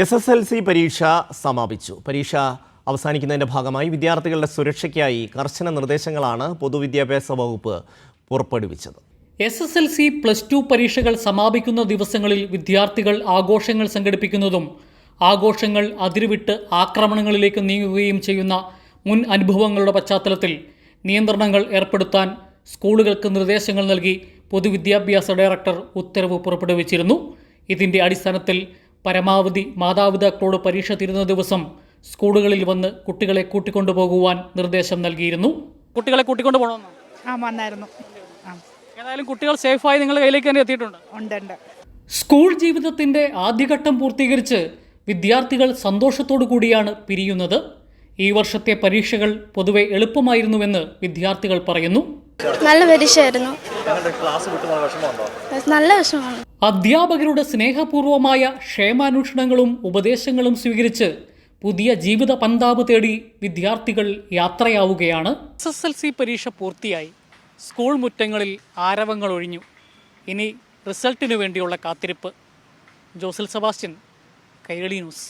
SSLC പരീക്ഷ സമാപിച്ചു. പരീക്ഷ അവസാനിക്കുന്നതിന്റെ ഭാഗമായി വിദ്യാർത്ഥികളുടെ സുരക്ഷയ്ക്കായി കർശന നിർദ്ദേശങ്ങളാണ് പൊതുവിദ്യാഭ്യാസ വകുപ്പ് പുറപ്പെടുവിച്ചത്. SSLC +2 പരീക്ഷകൾ സമാപിക്കുന്ന ദിവസങ്ങളിൽ വിദ്യാർത്ഥികൾ ആഘോഷങ്ങൾ സംഘടിപ്പിക്കുന്നതും ആഘോഷങ്ങൾ അതിരുവിട്ട് ആക്രമണങ്ങളിലേക്ക് നീങ്ങുകയും ചെയ്യുന്ന മുൻ അനുഭവങ്ങളുടെ പശ്ചാത്തലത്തിൽ നിയന്ത്രണങ്ങൾ ഏർപ്പെടുത്താൻ സ്കൂളുകൾക്ക് നിർദ്ദേശങ്ങൾ നൽകി പൊതുവിദ്യാഭ്യാസ ഡയറക്ടർ ഉത്തരവ് പുറപ്പെടുവിച്ചിരുന്നു. ഇതിന്റെ അടിസ്ഥാനത്തിൽ പരമാവധി മാതാപിതാക്കളോട് പരീക്ഷ തീരുന്ന ദിവസം സ്കൂളുകളിൽ വന്ന് കുട്ടികളെ കൂട്ടിക്കൊണ്ടുപോകുവാൻ നിർദ്ദേശം നൽകിയിരുന്നു. കുട്ടികളെ കൂട്ടിക്കൊണ്ടു പോകണമെന്നോ? ഏതായാലും കുട്ടികൾ സേഫായി നിങ്ങളുടെ കയ്യിലേക്ക് തന്നെ എത്തിയിട്ടുണ്ട്. സ്കൂൾ ജീവിതത്തിന്റെ ആദ്യഘട്ടം പൂർത്തീകരിച്ച് വിദ്യാർത്ഥികൾ സന്തോഷത്തോടു കൂടിയാണ് പിരിയുന്നത്. ഈ വർഷത്തെ പരീക്ഷകൾ പൊതുവെ എളുപ്പമായിരുന്നുവെന്ന് വിദ്യാർത്ഥികൾ പറയുന്നു. നല്ല പരീക്ഷയായിരുന്നു. നല്ല വിഷമമാണ്. അധ്യാപകരുടെ സ്നേഹപൂർവമായ ക്ഷേമാന്വേഷണങ്ങളും ഉപദേശങ്ങളും സ്വീകരിച്ച് പുതിയ ജീവിത പന്താവ് തേടി വിദ്യാർത്ഥികൾ യാത്രയാവുകയാണ്. SSLC പരീക്ഷ പൂർത്തിയായി. സ്കൂൾ മുറ്റങ്ങളിൽ ആരവങ്ങൾ ഒഴിഞ്ഞു. ഇനി റിസൾട്ടിനു വേണ്ടിയുള്ള കാത്തിരിപ്പ്. ജോസൽ സെബാസ്റ്റ്യൻ, കൈരളി ന്യൂസ്.